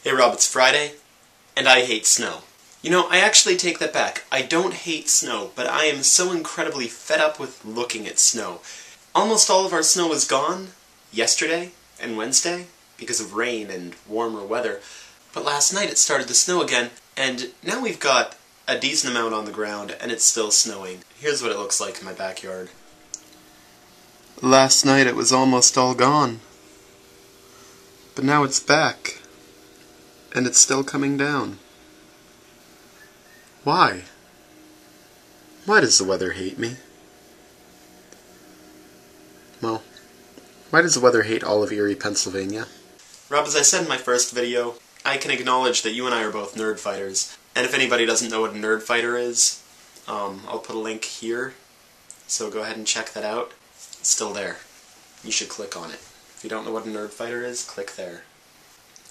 Hey Rob, it's Friday, and I hate snow. You know, I actually take that back. I don't hate snow, but I am so incredibly fed up with looking at snow. Almost all of our snow is gone yesterday and Wednesday because of rain and warmer weather, but last night it started to snow again, and now we've got a decent amount on the ground, and it's still snowing. Here's what it looks like in my backyard. Last night it was almost all gone, but now it's back, and it's still coming down. Why? Why does the weather hate me? Well, why does the weather hate all of Erie, Pennsylvania? Rob, as I said in my first video, I can acknowledge that you and I are both nerd fighters. And if anybody doesn't know what a nerd fighter is, I'll put a link here, so go ahead and check that out. It's still there. You should click on it. If you don't know what a nerd fighter is, click there.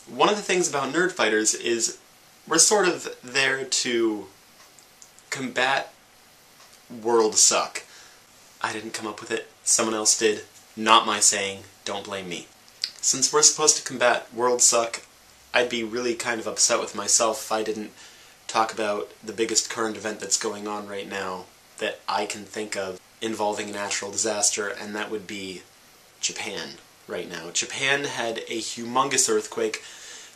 One of the things about nerd fighters is we're sort of there to combat world suck. I didn't come up with it. Someone else did. Not my saying. Don't blame me. Since we're supposed to combat world suck, I'd be really kind of upset with myself if I didn't talk about the biggest current event that's going on right now that I can think of involving a natural disaster, and that would be Japan right now. Japan had a humongous earthquake.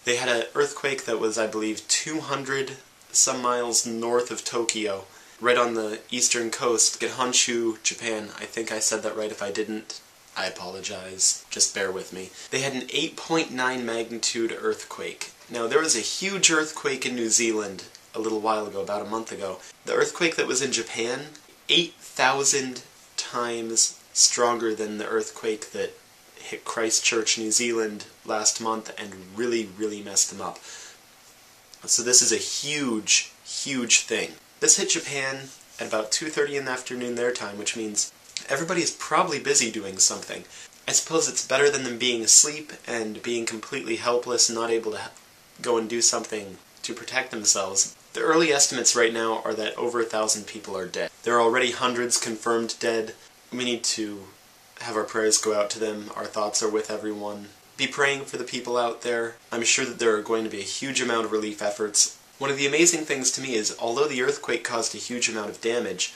They had an earthquake that was, I believe, 200 some miles north of Tokyo, right on the eastern coast, at Honshu, Japan. I think I said that right. If I didn't, I apologize. Just bear with me. They had an 8.9 magnitude earthquake. Now, there was a huge earthquake in New Zealand a little while ago, about a month ago. The earthquake that was in Japan, 8,000 times stronger than the earthquake that hit Christchurch, New Zealand last month and really, really messed them up. So this is a huge, huge thing. This hit Japan at about 2:30 in the afternoon their time, which means everybody's probably busy doing something. I suppose it's better than them being asleep and being completely helpless and not able to go and do something to protect themselves. The early estimates right now are that over 1,000 people are dead. There are already hundreds confirmed dead. We need to have our prayers go out to them. Our thoughts are with everyone. Be praying for the people out there. I'm sure that there are going to be a huge amount of relief efforts. One of the amazing things to me is, although the earthquake caused a huge amount of damage,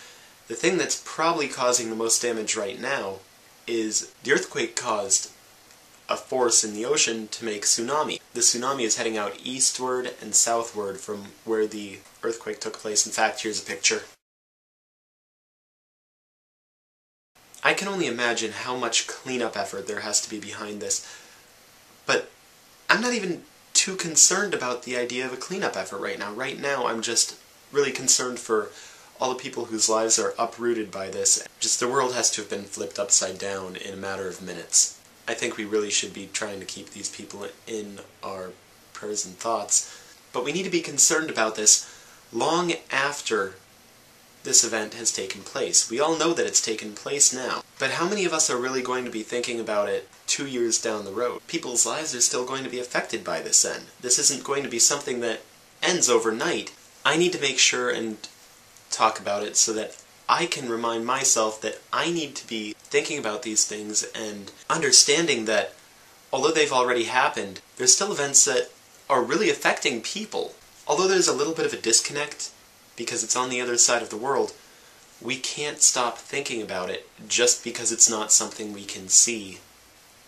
the thing that's probably causing the most damage right now is the earthquake caused a force in the ocean to make tsunami. The tsunami is heading out eastward and southward from where the earthquake took place. In fact, here's a picture. I can only imagine how much cleanup effort there has to be behind this, but I'm not even too concerned about the idea of a cleanup effort right now. Right now, I'm just really concerned for all the people whose lives are uprooted by this. Just the world has to have been flipped upside down in a matter of minutes. I think we really should be trying to keep these people in our prayers and thoughts, but we need to be concerned about this long after this event has taken place. We all know that it's taken place now, but how many of us are really going to be thinking about it 2 years down the road? People's lives are still going to be affected by this then. This isn't going to be something that ends overnight. I need to make sure and talk about it so that I can remind myself that I need to be thinking about these things and understanding that although they've already happened, there's still events that are really affecting people. Although there's a little bit of a disconnect because it's on the other side of the world, we can't stop thinking about it just because it's not something we can see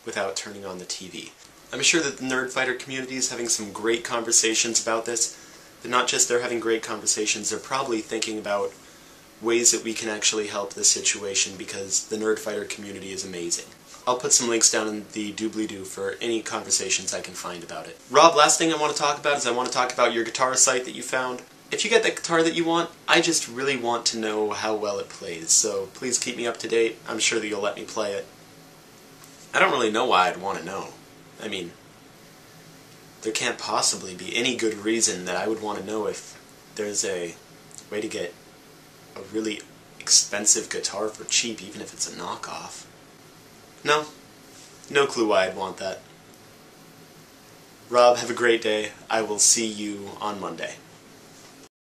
without turning on the TV. I'm sure that the Nerd Fighter community is having some great conversations about this, but not just they're having great conversations, they're probably thinking about ways that we can actually help this situation, because the Nerd Fighter community is amazing. I'll put some links down in the doobly-doo for any conversations I can find about it. Rob, last thing I want to talk about is I want to talk about your guitar site that you found. If you get the guitar that you want, I just really want to know how well it plays, so please keep me up to date. I'm sure that you'll let me play it. I don't really know why I'd want to know. I mean, there can't possibly be any good reason that I would want to know if there's a way to get a really expensive guitar for cheap, even if it's a knockoff. No clue why I'd want that. Rob, have a great day. I will see you on Monday.